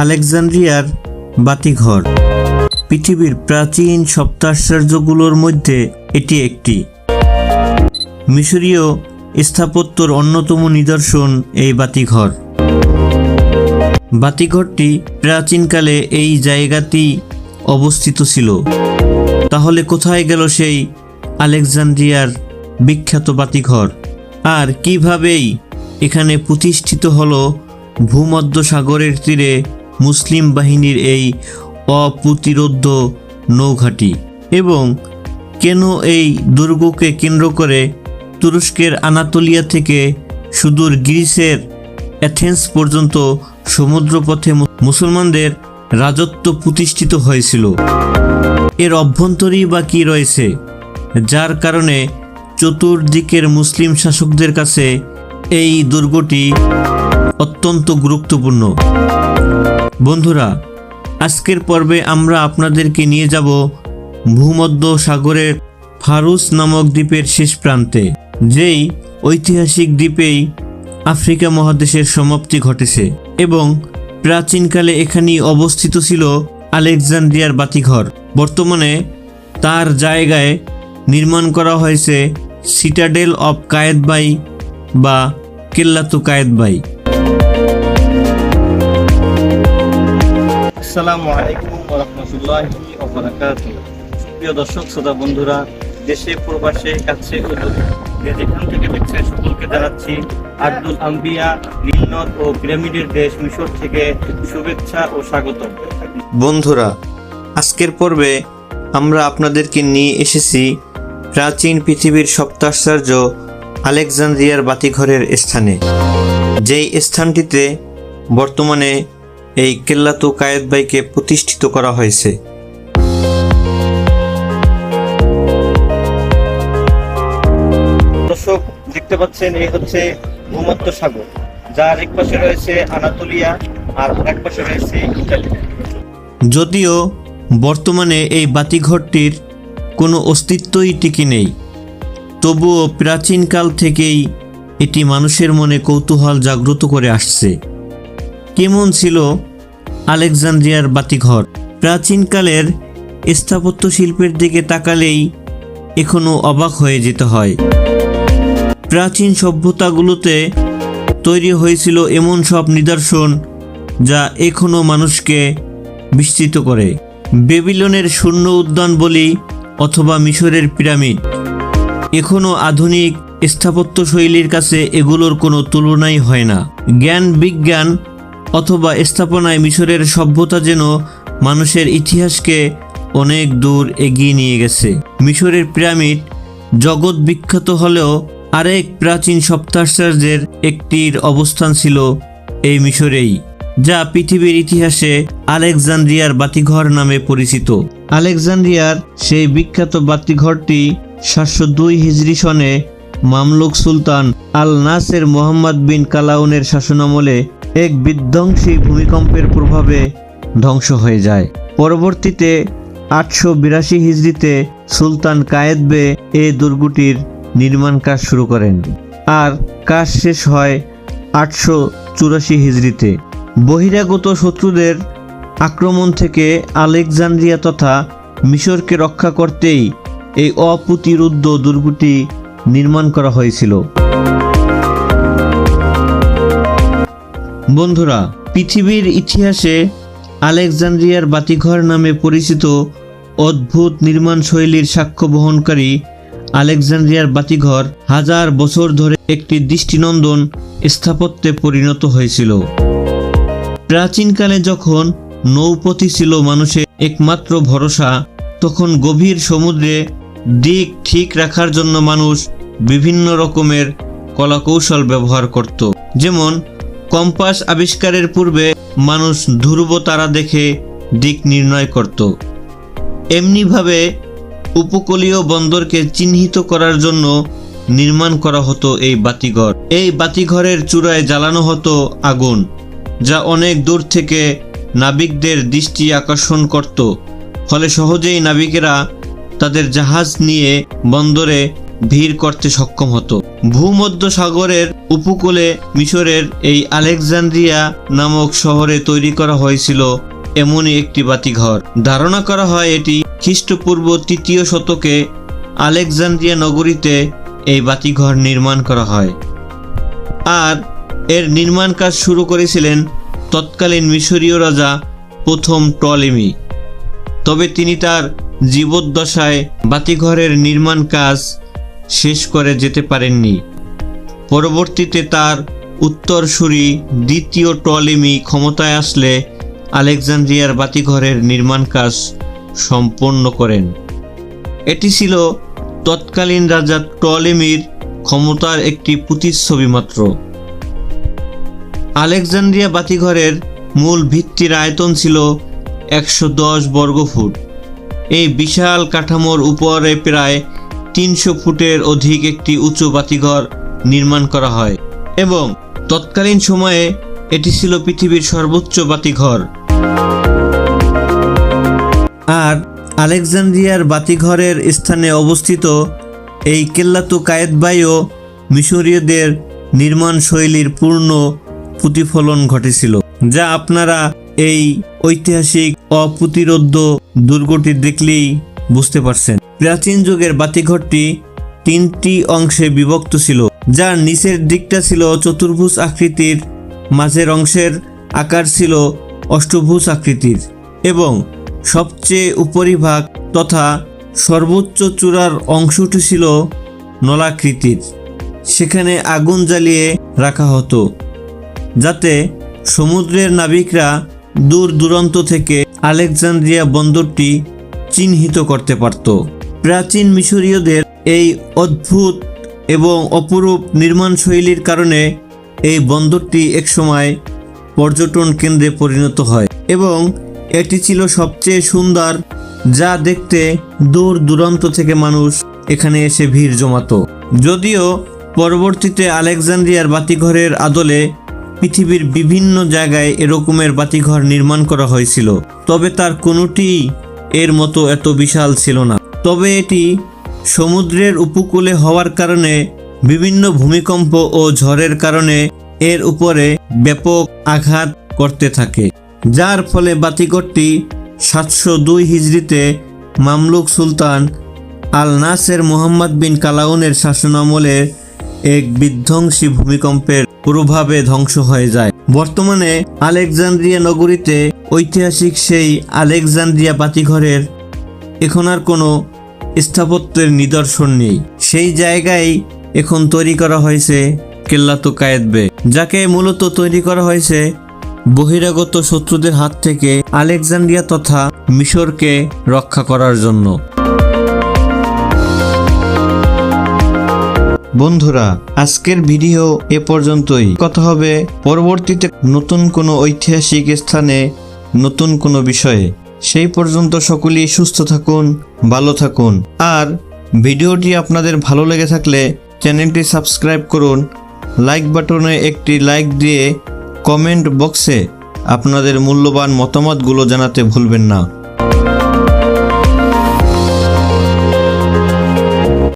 আলেকজান্দ্রিয়ার বাতিঘর পৃথিবীর প্রাচীন সপ্তাশ্চর্যগুলোর মধ্যে এটি একটি। মিশরীয় স্থাপত্যর অন্যতম নিদর্শন এই বাতিঘর। বাতিঘরটি প্রাচীনকালে এই জায়গাতেই অবস্থিত ছিল। তাহলে কোথায় গেল সেই আলেকজান্দ্রিয়ার বিখ্যাত বাতিঘর, আর কিভাবেই এখানে প্রতিষ্ঠিত হলো ভূমধ্য সাগরের তীরে মুসলিম বাহিনীর এই অপ্রতিরোধ্য নৌঘাঁটি, এবং কেন এই দুর্গকে কেন্দ্র করে তুরস্কের আনাতোলিয়া থেকে সুদূর গ্রিসের অ্যাথেন্স পর্যন্ত সমুদ্রপথে মুসলমানদের রাজত্ব প্রতিষ্ঠিত হয়েছিল। এর অভ্যন্তরেই বা কী রয়েছে যার কারণে চতুর্দিকের মুসলিম শাসকদের কাছে এই দুর্গটি অত্যন্ত গুরুত্বপূর্ণ। বন্ধুরা, আজকের পর্বে আমরা আপনাদেরকে নিয়ে যাব ভূমধ্য সাগরের ফারুস নামক দ্বীপের শেষ প্রান্তে, যেই ঐতিহাসিক দ্বীপেই আফ্রিকা মহাদেশের সমাপ্তি ঘটেছে, এবং প্রাচীনকালে এখানেই অবস্থিত ছিল আলেকজান্দ্রিয়ার বাতিঘর। বর্তমানে তার জায়গায় নির্মাণ করা হয়েছে সিটাডেল অফ কায়েতবাই বা কেল্লাতু কায়েতবাই। আসসালামু আলাইকুম ওয়া রাহমাতুল্লাহি ওয়া বারাকাতুহু। প্রিয় দর্শক শ্রোতা বন্ধুরা, দেশে প্রবাসে কাছে ও দূরে যে যেখান থেকে দেখছেন সকলকে জানাচ্ছি আব্দুল আম্বিয়া নীলনদ ও পিরামিডের দেশ মিশর থেকে শুভেচ্ছা ও স্বাগত। বন্ধুরা, আজকের পর্বে আমরা আপনাদেরকে নিয়ে এসেছি প্রাচীন পৃথিবীর সপ্তাশ্চর্য আলেকজান্দ্রিয়ার বাতিঘরের স্থানে, যেই স্থানটিতে বর্তমানে এই কেল্লাতু কায়েতবাইকে প্রতিষ্ঠিত করা হয়েছে। দর্শক দেখতে পাচ্ছেন, এই হচ্ছে ভূমধ্য সাগর, যার এক পাশে রয়েছে আনাতোলিয়া আর আরেক পাশে রয়েছে ইতালি। যদিও বর্তমানে এই বাতিঘরটির কোনো অস্তিত্বই টিকে নেই, তবুও প্রাচীনকাল থেকেই এটি মানুষের মনে কৌতূহল জাগ্রত করে আসছে। কেমন ছিল আলেকজান্দ্রিয়ার বাতিঘর? প্রাচীনকালের স্থাপত্য শিল্পের দিকে তাকালেই এখনও অবাক হয়ে যেতে হয়। প্রাচীন সভ্যতাগুলোতে তৈরি হয়েছিল এমন সব নিদর্শন যা এখনও মানুষকে বিস্মিত করে। বেবিলনের শূন্য উদ্যান বলি অথবা মিশরের পিরামিড, এখনও আধুনিক স্থাপত্য শৈলীর কাছে এগুলোর কোনো তুলনাই হয় না। জ্ঞান বিজ্ঞান অথবা স্থাপনায় মিশরের সভ্যতা যেন মানুষের ইতিহাসকে অনেক দূর এগিয়ে নিয়ে গেছে। মিশরের পিরামিড জগৎ বিখ্যাত হলেও আরেক প্রাচীন সপ্তাশ্চর্যের একটির অবস্থান ছিল এই মিশরেই, যা পৃথিবীর ইতিহাসে আলেকজান্দ্রিয়ার বাতিঘর নামে পরিচিত। আলেকজান্দ্রিয়ার সেই বিখ্যাত বাতিঘরটি 702 হিজরি সনে মামলুক সুলতান আল নাসের মোহাম্মদ বিন কালাউনের শাসনামলে এক বিধ্বংসী ভূমিকম্পের প্রভাবে ধ্বংস হয়ে যায়। পরবর্তীতে 882 হিজরিতে সুলতান কায়েতবে এই দুর্গটির নির্মাণ কাজ শুরু করেন, আর কাজ শেষ হয় 884 হিজরিতে। বহিরাগত শত্রুদের আক্রমণ থেকে আলেকজান্দ্রিয়া তথা মিশরকে রক্ষা করতেই এই অপ্রতিরোধ্য দুর্গটি নির্মাণ করা হয়েছিল। বন্ধুরা, পৃথিবীর ইতিহাসে আলেকজান্দ্রিয়ার বাতিঘর নামে পরিচিত অদ্ভুত নির্মাণ শৈলীর সাক্ষ্য বহনকারী আলেকজান্দ্রিয়ার বাতিঘর হাজার বছর ধরে একটি দৃষ্টিনন্দন স্থাপত্যে পরিণত হয়েছিল। প্রাচীনকালে যখন নৌপথই ছিল মানুষের একমাত্র ভরসা, তখন গভীর সমুদ্রে দিক ঠিক রাখার জন্য মানুষ বিভিন্ন রকমের কলাকৌশল ব্যবহার করত। যেমন কম্পাস আবিষ্কারের পূর্বে মানুষ ধ্রুব তারা দেখে দিক নির্ণয় করত। এমনিভাবে উপকূলীয় বন্দরকে চিহ্নিত করার জন্য নির্মাণ করা হতো এই বাতিঘর। এই বাতিঘরের চূড়ায় জ্বালানো হতো আগুন, যা অনেক দূর থেকে নাবিকদের দৃষ্টি আকর্ষণ করত, ফলে সহজেই নাবিকেরা তাদের জাহাজ নিয়ে বন্দরে ভিড় করতে সক্ষম হতো। ভূমধ্য সাগরের উপকূলে মিশরের এই আলেকজান্দ্রিয়া নামক শহরে তৈরি করা হয়েছিল এমনই একটি বাতিঘর। ধারণা করা হয় এটি খ্রিস্টপূর্ব ৩য় শতকে আলেকজান্দ্রিয়া নগরীতে এই বাতিঘর নির্মাণ করা হয়। আর এর নির্মাণ কাজ শুরু করেছিলেন তৎকালীন মিশরীয় রাজা প্রথম টলেমি। তবে তিনি তার জীবদ্দশায় বাতিঘরের নির্মাণ কাজ শেষ করে যেতে পারেননি। পরবর্তীতে তার উত্তরসূরি দ্বিতীয় টলেমি ক্ষমতায় আসলে আলেকজান্দ্রিয়ার বাতিঘরের নির্মাণ কাজ সম্পন্ন করেন। এটি ছিল তৎকালীন রাজা টলেমির ক্ষমতার একটি প্রতিচ্ছবি মাত্র। আলেকজান্দ্রিয়া বাতিঘরের মূল ভিত্তির আয়তন ছিল ১১০ বর্গফুট। এই বিশাল কাঠামোর উপরে প্রায় ৩০০ ফুটের অধিক একটি উঁচু বাতিঘর নির্মাণ করা হয় এবং তৎকালীন সময়ে এটি ছিল পৃথিবীর সর্বোচ্চ বাতিঘর। আর আলেকজান্দ্রিয়ার বাতিঘরের স্থানে অবস্থিত এই কেল্লাতু কায়েতবাইও মিশরীয়দের নির্মাণ শৈলীর পূর্ণ প্রতিফলন ঘটেছিল, যা আপনারা এই ঐতিহাসিক অপ্রতিরোধ্য দুর্গটি দেখলেই বুঝতে পারছেন। প্রাচীন যুগের বাতিঘরটি ৩টি অংশে বিভক্ত ছিল, যার নিচের দিকটা ছিল চতুর্ভুজ আকৃতির, মাঝের অংশের আকার ছিল অষ্টভুজ আকৃতির এবং সবচেয়ে উপরিভাগ তথা সর্বোচ্চ চূড়ার অংশটি ছিল নলাকৃতির। সেখানে আগুন জ্বালিয়ে রাখা হতো যাতে সমুদ্রের নাবিকরা দূর দূরান্ত থেকে আলেকজান্দ্রিয়া বন্দরটি চিহ্নিত করতে পারত। প্রাচীন মিশরীয়দের এই অদ্ভুত এবং অপরূপ নির্মাণ শৈলীর কারণে এই বন্দরটি একসময় পর্যটন কেন্দ্রে পরিণত হয় এবং এটি ছিল সবচেয়ে সুন্দর, যা দেখতে দূর দূরান্ত থেকে মানুষ এখানে এসে ভিড় জমাতো। যদিও পরবর্তীতে আলেকজান্দ্রিয়ার বাতিঘরের আদলে পৃথিবীর বিভিন্ন জায়গায় এরকমের বাতিঘর নির্মাণ করা হয়েছিল, তবে তার কোনোটি এর মতো এত বিশাল ছিল না। তবে এটি সমুদ্রের উপকূলে হওয়ার কারণে বিভিন্ন ভূমিকম্প ও ঝড়ের কারণে এর উপরে ব্যাপক আঘাত করতে থাকে, যার ফলে বাতিঘরটি ৭০২ হিজরিতে মামলুক সুলতান আল নাসের মুহাম্মদ বিন কালাউনের শাসনামলে এক বিধ্বংসী ভূমিকম্পের প্রভাবে ধ্বংস হয়ে যায়। বর্তমানে আলেকজান্দ্রিয়া নগরীতে ঐতিহাসিক সেই আলেকজান্দ্রিয়া বাতিঘরের এখন আর কোনো স্থাপত্যের নিদর্শন নেই। সেই জায়গায় এখন তৈরি করা হয়েছে কেল্লাতু কায়েতবে, যাকে মূলত তৈরি করা হয়েছে বহিরাগত শত্রুদের হাত থেকে আলেকজান্দ্রিয়া তথা মিশরকে রক্ষা করার জন্য। বন্ধুরা, আজকের ভিডিও এ পর্যন্তই। কথা হবে পরবর্তীতে নতুন কোনো ঐতিহাসিক স্থানে নতুন কোনো বিষয়ে। সেই পর্যন্ত সকলেই সুস্থ থাকুন, ভালো থাকুন। আর ভিডিওটি আপনাদের ভালো লেগে থাকলে চ্যানেলটি সাবস্ক্রাইব করুন, লাইক বাটনে একটি লাইক দিয়ে কমেন্ট বক্সে আপনাদের মূল্যবান মতামতগুলো জানাতে ভুলবেন না।